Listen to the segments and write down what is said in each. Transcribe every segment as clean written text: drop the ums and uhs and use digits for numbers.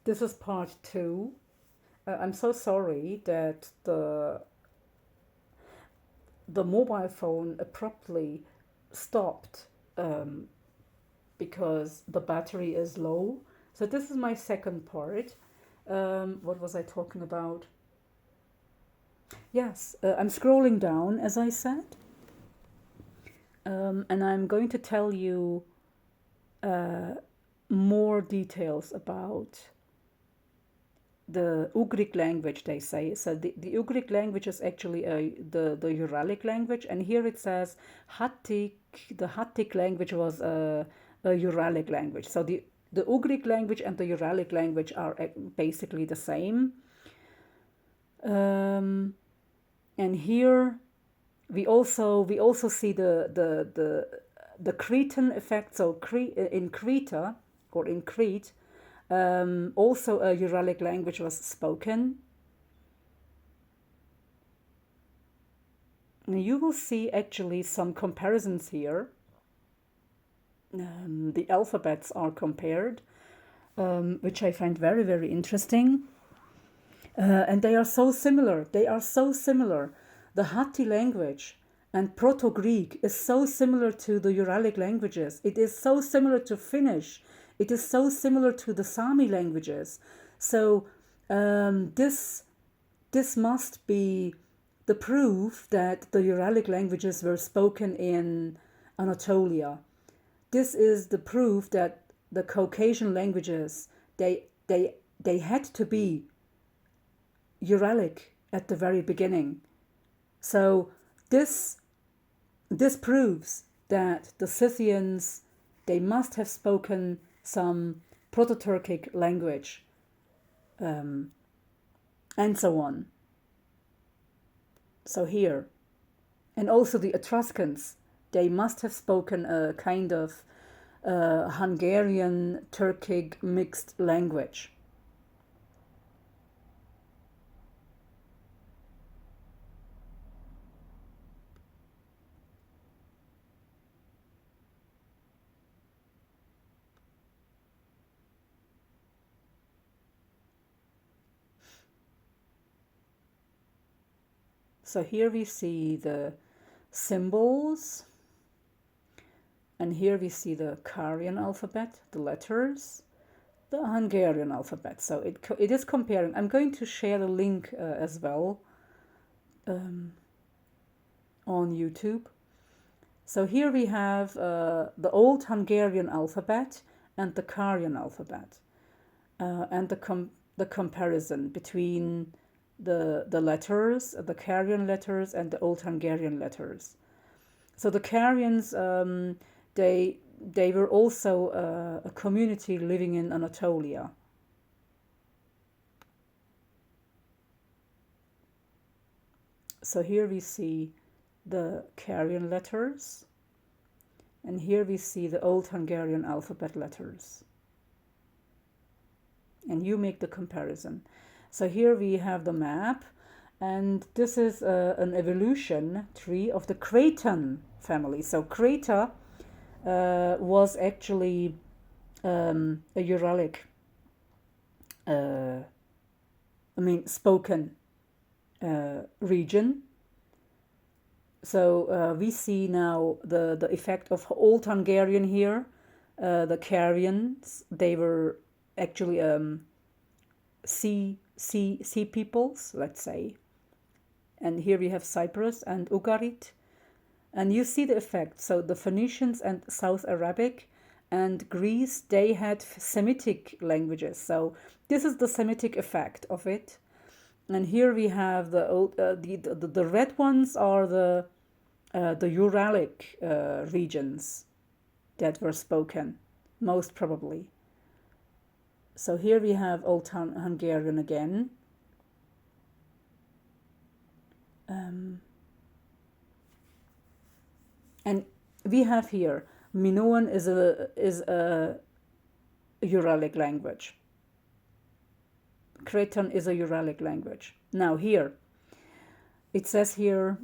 this is part two. I'm so sorry that the mobile phone abruptly stopped because the battery is low. So this is my second part. What was I talking about? Yes, I'm scrolling down, as I said, and I'm going to tell you more details about the Ugric language, they say. So the Ugric language is actually the Uralic language, and here it says Hattic. The Hattic language was a Uralic language. So the Ugric language and the Uralic language are basically the same. And here we also see the Cretan effect. So in Crete, or in Crete, also a Uralic language was spoken. And you will see actually some comparisons here. The alphabets are compared, which I find very, very interesting. And they are so similar. They are so similar. The Hatti language and Proto-Greek is so similar to the Uralic languages. It is so similar to Finnish. It is so similar to the Sami languages. So this must be the proof that the Uralic languages were spoken in Anatolia. This is the proof that the Caucasian languages, they had to be Uralic at the very beginning. So this proves that the Scythians, they must have spoken some Proto-Turkic language, and so on. So here, and also the Etruscans, they must have spoken a kind of Hungarian Turkic mixed language. So here we see the symbols, and here we see the Carian alphabet, the letters, the Hungarian alphabet. So it is comparing. I'm going to share the link as well on YouTube. So here we have the old Hungarian alphabet and the Carian alphabet, and the comparison between the letters, the Carian letters and the old Hungarian letters. So the Carians, they were also a community living in Anatolia. So here we see the Carian letters, and here we see the old Hungarian alphabet letters. And you make the comparison. So here we have the map, and this is an evolution tree of the Cretan family. So Crete was actually a Uralic, spoken region. So we see now the effect of Old Hungarian here. The Carians, they were actually sea peoples, let's say. And here we have Cyprus and Ugarit. And you see the effect. So the Phoenicians and South Arabic and Greece, they had Semitic languages. So this is the Semitic effect of it. And here we have the old, the red ones are the Uralic regions that were spoken, most probably. So here we have Old Hungarian again. And we have here Minoan is a Uralic language. Cretan is a Uralic language. Now here, it says here,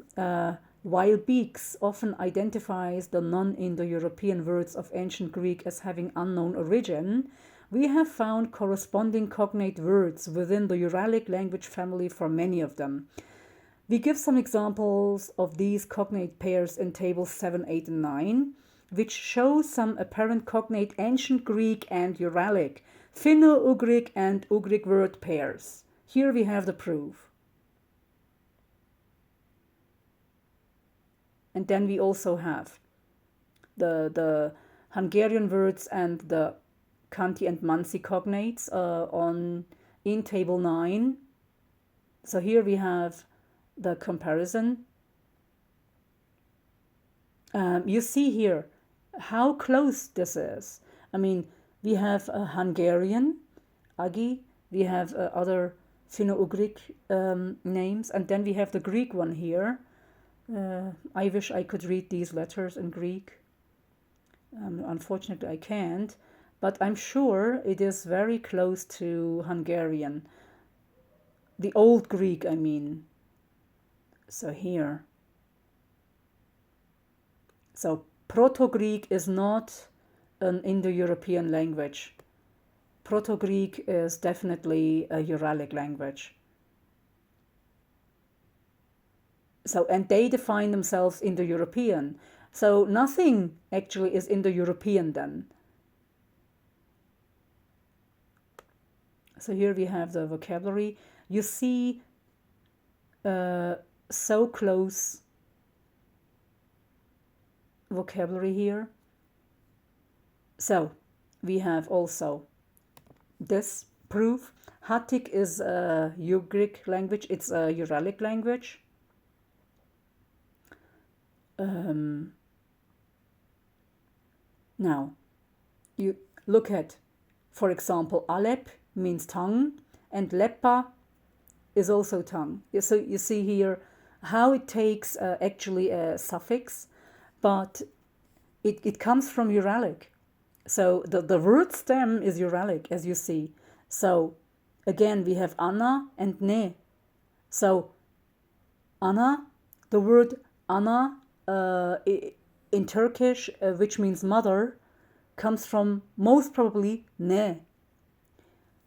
while Beeks often identifies the non-Indo-European words of ancient Greek as having unknown origin, we have found corresponding cognate words within the Uralic language family for many of them. We give some examples of these cognate pairs in tables 7, 8, and 9, which show some apparent cognate ancient Greek and Uralic, Finno-Ugric and Ugric word pairs. Here we have the proof. And then we also have the Hungarian words and the Khanty and Mansi cognates in table 9. So here we have the comparison. You see here how close this is. I mean, we have a Hungarian, Agi, we have other Finno-Ugric names, and then we have the Greek one here. I wish I could read these letters in Greek. Unfortunately, I can't, but I'm sure it is very close to Hungarian. The Old Greek, I mean. So here. So Proto-Greek is not an Indo-European language. Proto-Greek is definitely a Uralic language. So, and they define themselves Indo-European. So nothing actually is Indo-European then. So here we have the vocabulary. You see so close vocabulary here. So we have also this proof. Hattic is a Ugric language. It's a Uralic language. Now, you look at, for example, Alep means tongue, and Leppa is also tongue. So you see here how it takes actually a suffix, but it comes from Uralic. So the word stem is Uralic, as you see. So again, we have Anna and Ne. So Anna, the word Anna in Turkish, which means mother, comes from most probably Ne.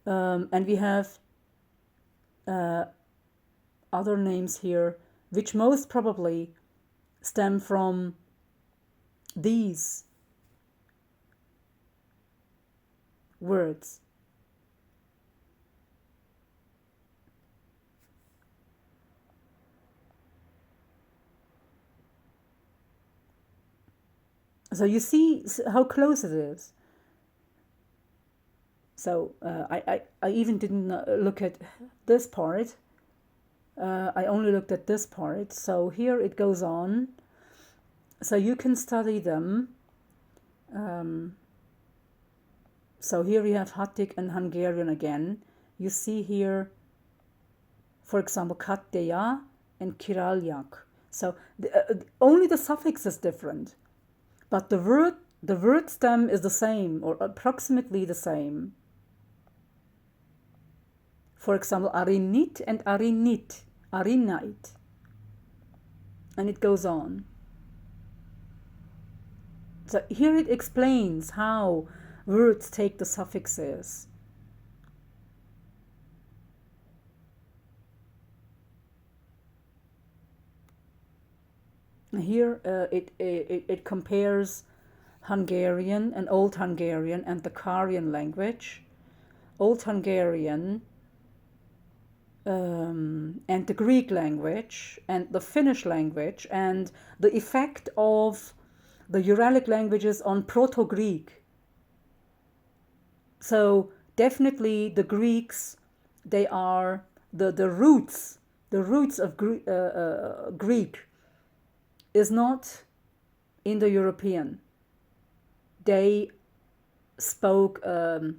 And we have other names here, which most probably stem from these words. So you see how close it is. So I even didn't look at this part. I only looked at this part. So here it goes on. So you can study them. So here we have Hattic and Hungarian again. You see here, for example, Katteya and Kiralyak. So only the suffix is different, but the word stem is the same or approximately the same. For example, Arinit and Arinit, Arinite, and it goes on. So here it explains how words take the suffixes. Here it compares Hungarian and Old Hungarian and the Karian language, Old Hungarian and the Greek language and the Finnish language and the effect of the Uralic languages on Proto-Greek. So definitely the Greeks, they are the roots of Greek is not Indo-European. They spoke a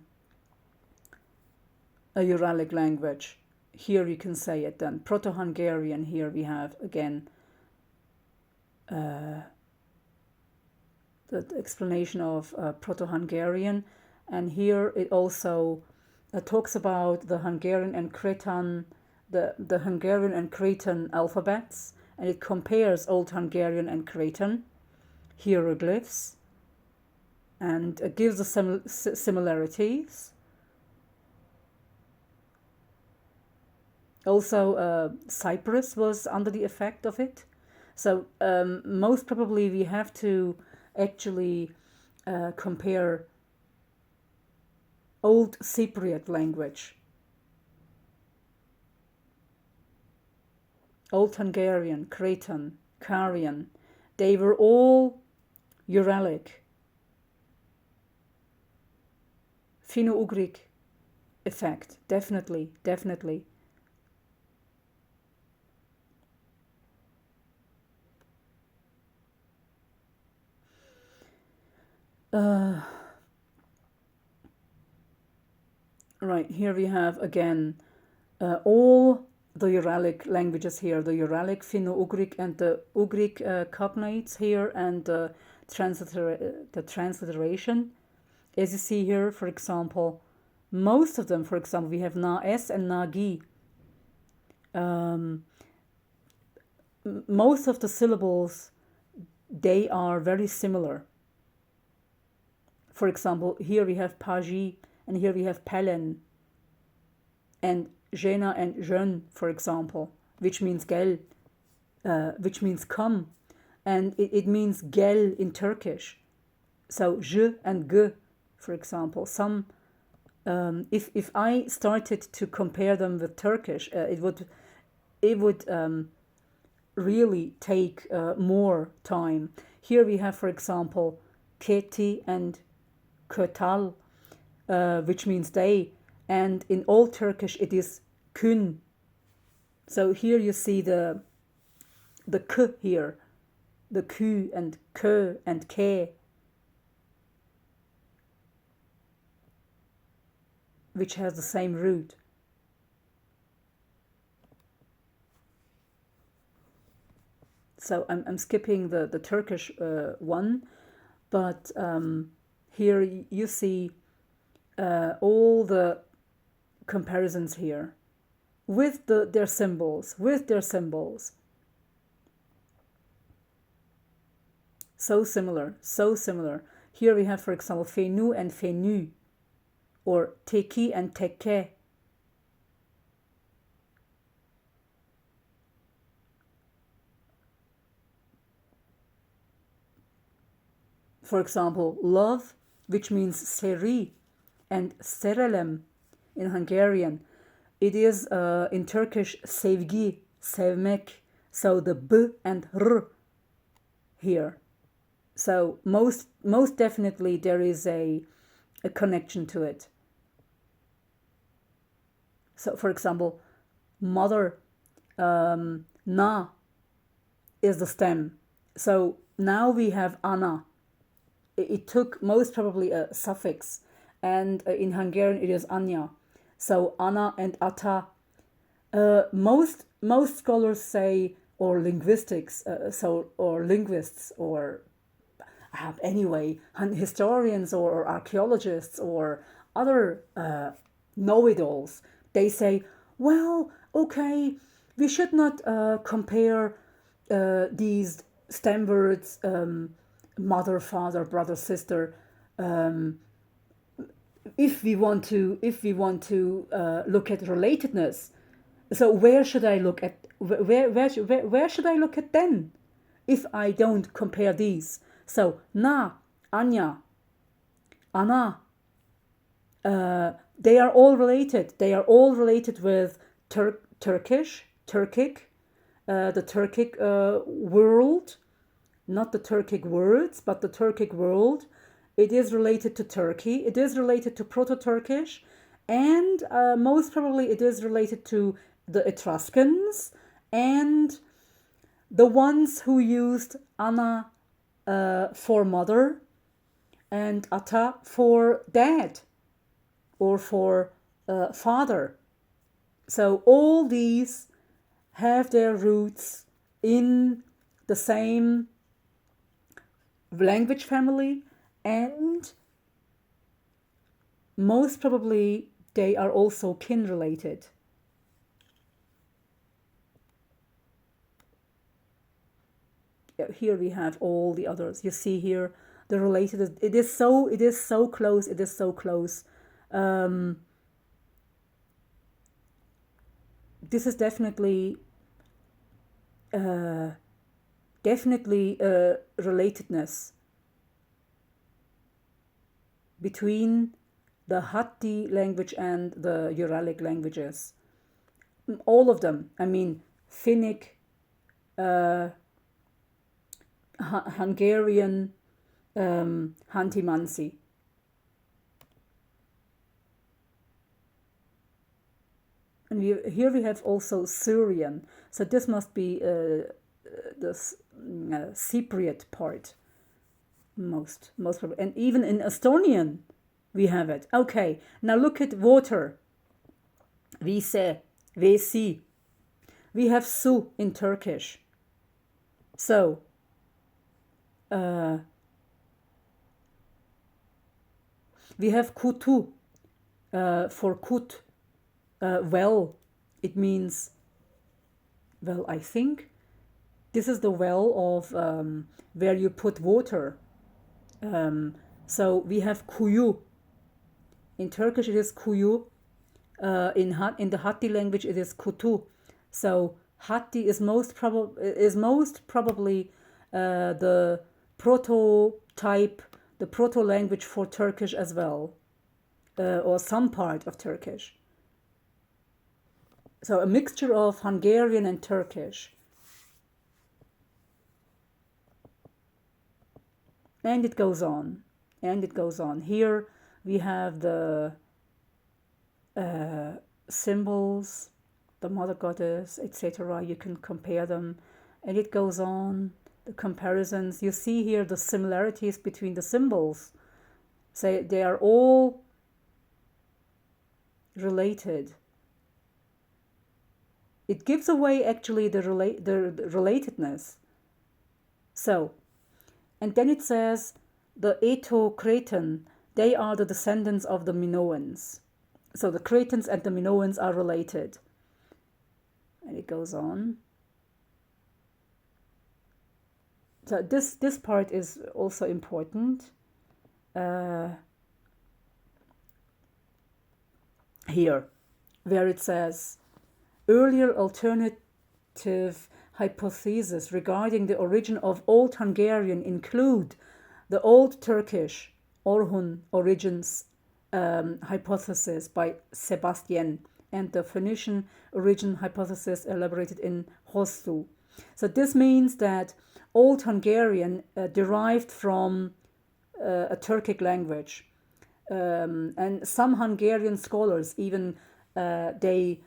Uralic language. Here you can say it then. Proto-Hungarian, here we have again the explanation of Proto-Hungarian, and here it also talks about the Hungarian and Cretan, the Hungarian and Cretan alphabets, and it compares Old Hungarian and Cretan hieroglyphs and gives the similarities. Also, Cyprus was under the effect of it. So most probably we have to actually compare Old Cypriot language, Old Hungarian, Cretan, Carian. They were all Uralic, Finno-Ugric effect, definitely, definitely. Right, here we have again all the Uralic languages here, the Uralic, Finno-Ugric, and the Ugric cognates here, and the transliteration. As you see here, for example, most of them, for example, we have na-s and na-gi. Most of the syllables, they are very similar. For example, here we have paji, and here we have pelen, and jena and jeune, for example, which means gel, which means come, and it means gel in Turkish. So je and g, for example. Some, if I started to compare them with Turkish, it would really take more time. Here we have, for example, keti and kötal, which means day, and in Old Turkish it is kün. So here you see the k here, the kü and kö and ke, which has the same root. So I'm skipping the Turkish one, but here you see all the comparisons here with their symbols, So similar, so similar. Here we have, for example, fenu and fenu, or teki and tekke. For example, love, which means seri, and serelem in Hungarian. It is in Turkish sevgi, sevmek, so the b and r here. So most definitely there is a connection to it. So for example, mother, na is the stem. So now we have ana. It took most probably a suffix, and in Hungarian it is anya. So ana and ata. Most scholars say, or linguistics, or linguists, or anyway, historians or archaeologists or other know-it-alls, they say, well, okay, we should not compare these stem words, mother, father, brother, sister, if we want to look at relatedness. So where should I look at where should I look at then if I don't compare these? So na, anya, ana, they are all related. They are all related with Turkic, the Turkic world, not the Turkic words, but the Turkic world. It is related to Turkey. It is related to Proto-Turkish, and most probably it is related to the Etruscans and the ones who used ana for mother and ata for dad or for father. So all these have their roots in the same language family, and most probably they are also kin related. Here we have all the others. You see here the related. It is so close. It is so close. this is definitely relatedness between the Hatti language and the Uralic languages. All of them. I mean, Finnic, Hungarian, Hanti-Mansi. And here we have also Syrian. So this must be the Cypriot part, most probably. And even in Estonian, we have it. Okay, now look at water. Vise, vesi. We have su in Turkish. So, we have kutu for kut. Well, it means, well, I think this is the well of where you put water. So we have kuyu. In Turkish it is kuyu. In the Hatti language it is kutu. So Hatti is most probably the prototype, the proto language for Turkish as well, or some part of Turkish. So a mixture of Hungarian and Turkish. And it goes on. And it goes on. Here we have the symbols, the mother goddess, etc. You can compare them. And it goes on. The comparisons. You see here the similarities between the symbols. So they are all related. It gives away actually the relatedness. So, and then it says the Eto-Cretan, they are the descendants of the Minoans. So the Cretans and the Minoans are related. And it goes on. So this part is also important. Here, where it says, earlier alternative hypotheses regarding the origin of Old Hungarian include the Old Turkish Orhun origins hypothesis by Sebastian and the Phoenician origin hypothesis elaborated in Hossu. So this means that Old Hungarian derived from a Turkic language. And some Hungarian scholars even they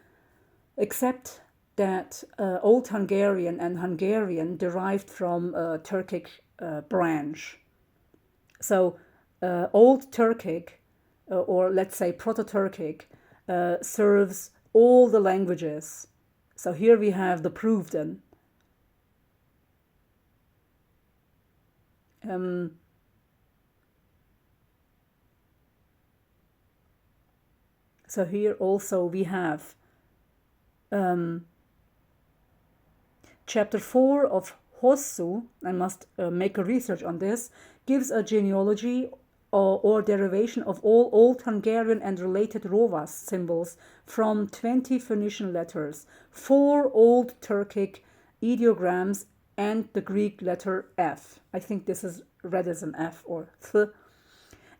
accept that Old Hungarian and Hungarian derived from a Turkic branch. So Old Turkic, or let's say Proto-Turkic, serves all the languages. So here we have the proof then. So here also we have chapter 4 of Hossu, I must make a research on this, gives a genealogy or derivation of all Old Hungarian and related Rovas symbols from 20 Phoenician letters, 4 Old Turkic ideograms, and the Greek letter F. I think this is read as an F or Th.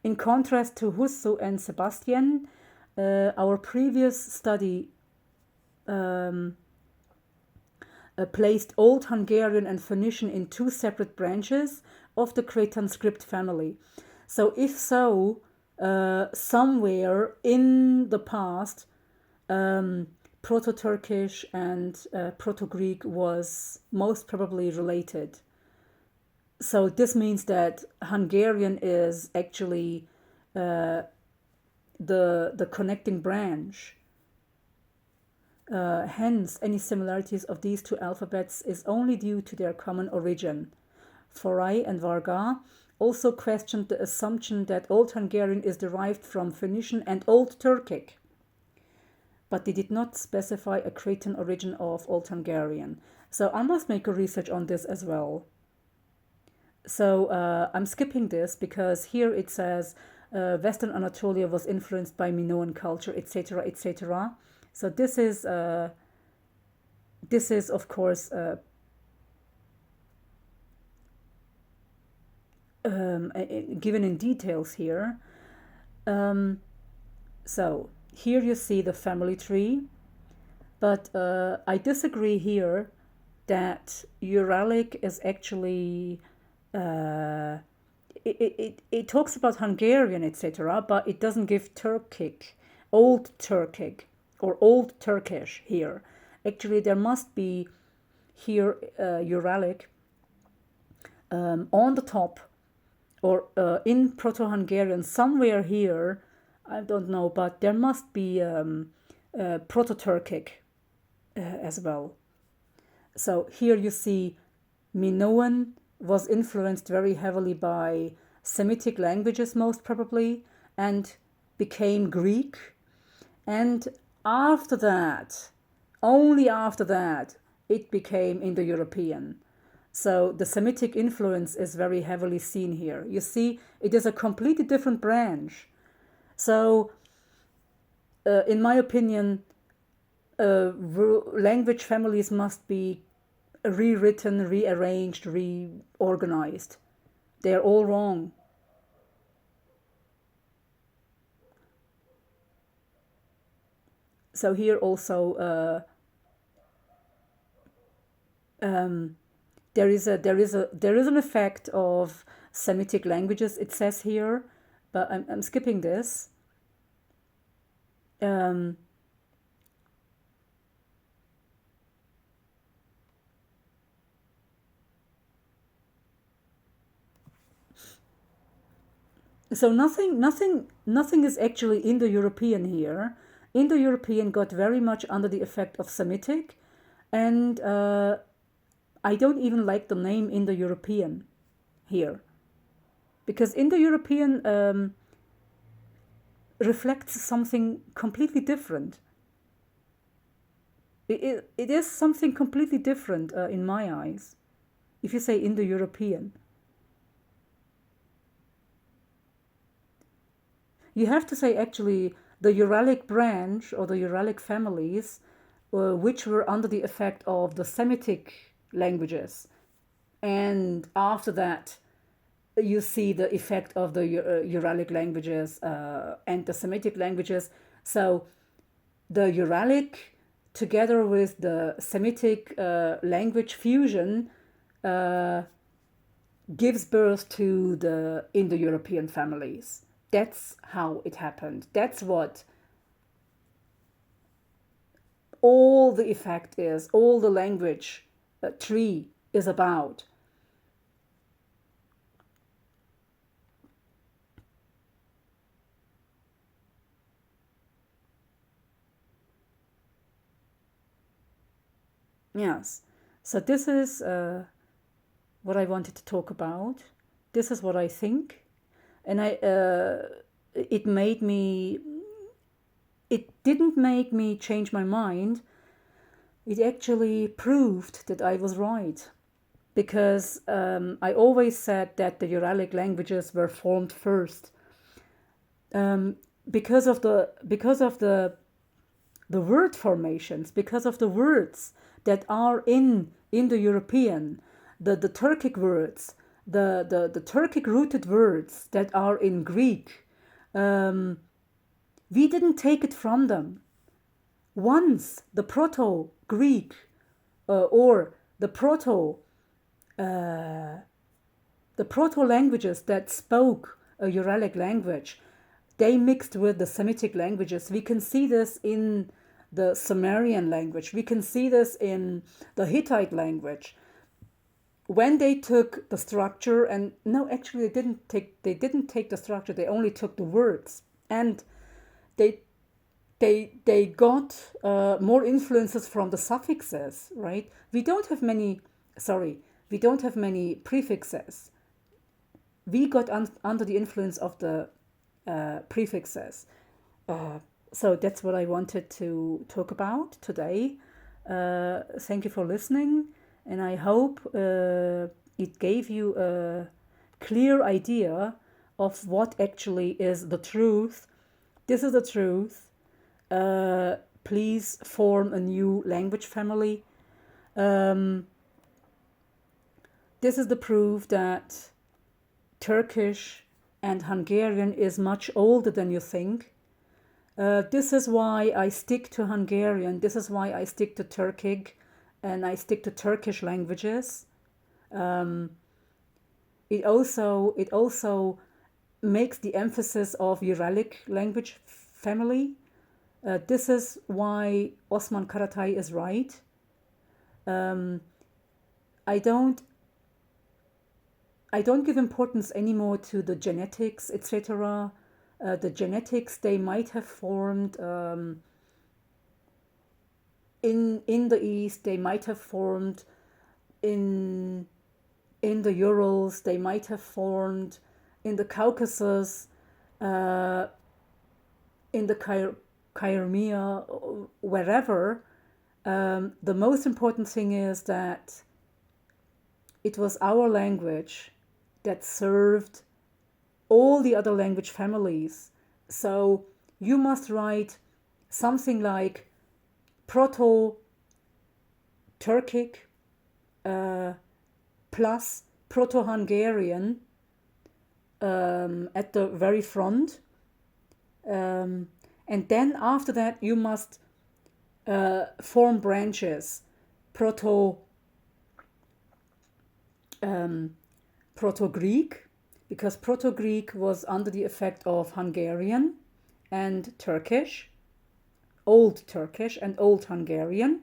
In contrast to Hossu and Sebastian, our previous study placed Old Hungarian and Phoenician in 2 separate branches of the Cretan script family. So if so, somewhere in the past, Proto-Turkish and Proto-Greek was most probably related. So this means that Hungarian is actually the connecting branch. Hence, any similarities of these 2 alphabets is only due to their common origin. Foray and Varga also questioned the assumption that Old Hungarian is derived from Phoenician and Old Turkic, but they did not specify a Cretan origin of Old Hungarian. So I must make a research on this as well. So I'm skipping this because here it says Western Anatolia was influenced by Minoan culture, etc., etc. So this is this is, of course, given in details here. So here you see the family tree, but I disagree here that Uralic is actually, it talks about Hungarian, etc., but it doesn't give Turkic, Old Turkic, or Old Turkish here. Actually, there must be here Uralic on the top, or in Proto-Hungarian, somewhere here, I don't know, but there must be Proto-Turkic as well. So here you see Minoan was influenced very heavily by Semitic languages, most probably, and became Greek. And after that, only after that, it became Indo-European. So the Semitic influence is very heavily seen here. You see, it is a completely different branch. So, in my opinion, language families must be rewritten, rearranged, reorganized. They're all wrong. So here also there is an effect of Semitic languages, it says here, but I'm skipping this. So nothing is actually Indo-European here. Indo-European got very much under the effect of Semitic, and I don't even like the name Indo-European here, because Indo-European reflects something completely different. It is something completely different in my eyes, if you say Indo-European. You have to say actually the Uralic branch or the Uralic families, which were under the effect of the Semitic languages. And after that, you see the effect of the Uralic languages and the Semitic languages. So the Uralic, together with the Semitic language fusion, gives birth to the Indo-European families. That's how it happened. That's what all the effect is, all the language tree is about. Yes, so this is what I wanted to talk about. This is what I think, and it didn't make me change my mind. It actually proved that I was right, because I always said that the Uralic languages were formed first, because of the word formations, because of the words that are in Indo-European, the Turkic words, the Turkic rooted words that are in Greek. We didn't take it from them. Once the proto-Greek or the proto-languages that spoke a Uralic language, they mixed with the Semitic languages. We can see this in the Sumerian language. We can see this in the Hittite language. When they took the structure, and no, actually they didn't take the structure. They only took the words, and they got more influences from the suffixes, right? We don't have many prefixes. We got under the influence of the prefixes. So that's what I wanted to talk about today. Thank you for listening, and I hope it gave you a clear idea of what actually is the truth. This is the truth. Please form a new language family. This is the proof that Turkish and Hungarian is much older than you think. This is why I stick to Hungarian. This is why I stick to Turkic, and I stick to Turkish languages. It also makes the emphasis of Uralic language family. This is why Osman Karatay is right. I don't give importance anymore to the genetics, etc. The genetics they might have formed in the East, they might have formed in the Urals, they might have formed in the Caucasus, in the Crimea, wherever. The most important thing is that it was our language that served all the other language families. So you must write something like Proto-Turkic plus Proto-Hungarian at the very front. And then after that you must form branches. Proto-Greek, because Proto-Greek was under the effect of Hungarian and Turkish, Old Turkish and Old Hungarian.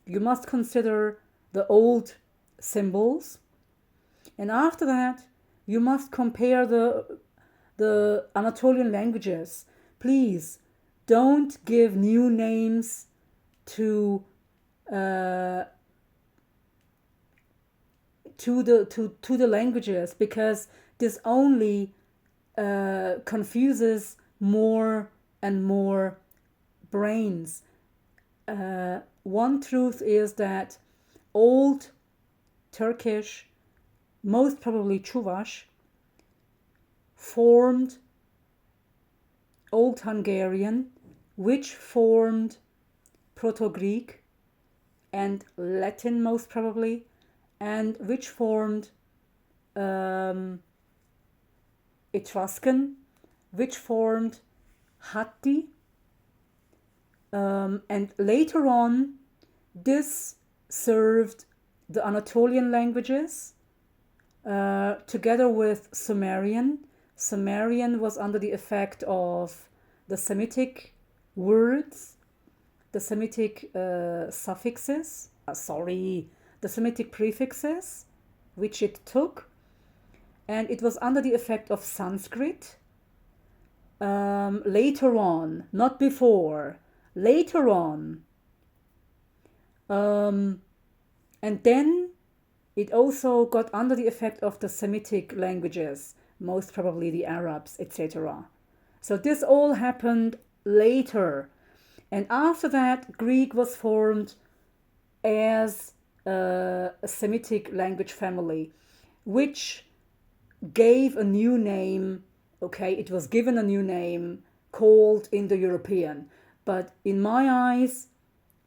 You must consider the old symbols, and after that you must compare the Anatolian languages. Please don't give new names to the languages, because this only confuses more and more brains. One truth is that Old Turkish, most probably Chuvash, formed Old Hungarian, which formed Proto-Greek and Latin most probably, and which formed Etruscan, which formed Hatti, and later on this served the Anatolian languages together with Sumerian. Sumerian was under the effect of the Semitic words, the Semitic suffixes, the Semitic prefixes, which it took, and it was under the effect of Sanskrit. Later on, not before, later on. And then it also got under the effect of the Semitic languages, most probably the Arabs, etc. So this all happened later. And after that, Greek was formed as a Semitic language family, which gave a new name. Okay, it was given a new name called Indo-European. But in my eyes,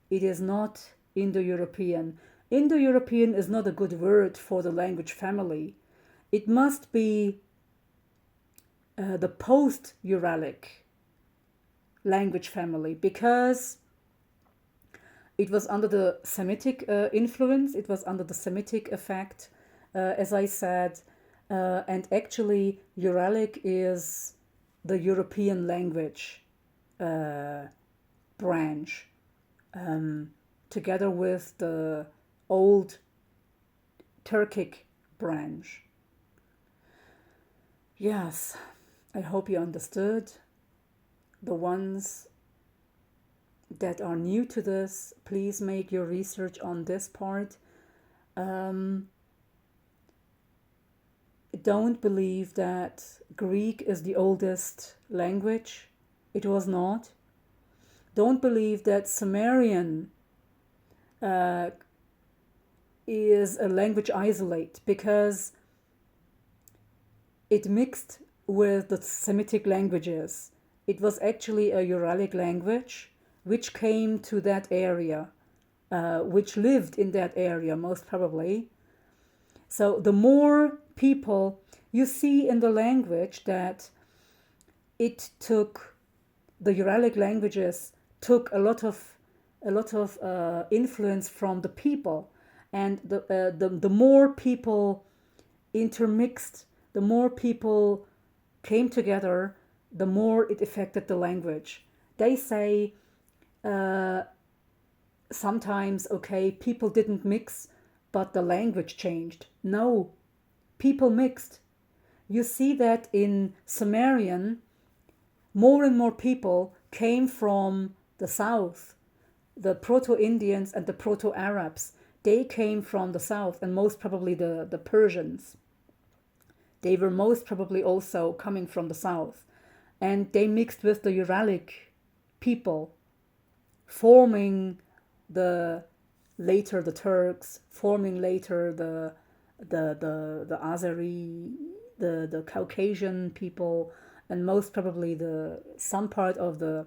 it is not Indo-European. Indo-European is not a good word for the language family. It must be the post-Uralic language family, because it was under the Semitic influence, it was under the Semitic effect, as I said, and actually Uralic is the European language branch, together with the old Turkic branch. Yes, I hope you understood. The ones that are new to this, please make your research on this part. Don't believe that Greek is the oldest language. It was not. Don't believe that Sumerian is a language isolate, because it mixed with the Semitic languages. It was actually a Uralic language which came to that area which lived in that area, most probably. So the more people, you see in the language that it took, the Uralic languages took a lot of influence from the people, and the more people intermixed, the more people came together, the more it affected the language. They say sometimes, okay, people didn't mix, but the language changed. No, people mixed. You see that in Sumerian, more and more people came from the south. The Proto-Indians and the Proto-Arabs, they came from the south, and most probably the Persians. They were most probably also coming from the south. And they mixed with the Uralic people, forming later the Turks, forming later the Azeri, the Caucasian people, and most probably some part of the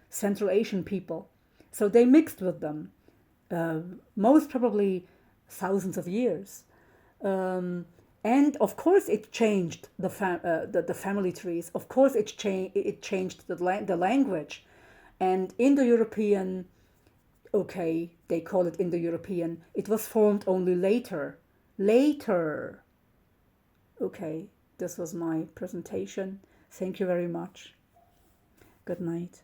Central Asian people. So they mixed with them, most probably thousands of years. And of course it changed the family trees. Of course it changed the language. And Indo-European, okay, they call it Indo-European. It was formed only later. Later. Okay, this was my presentation. Thank you very much. Good night.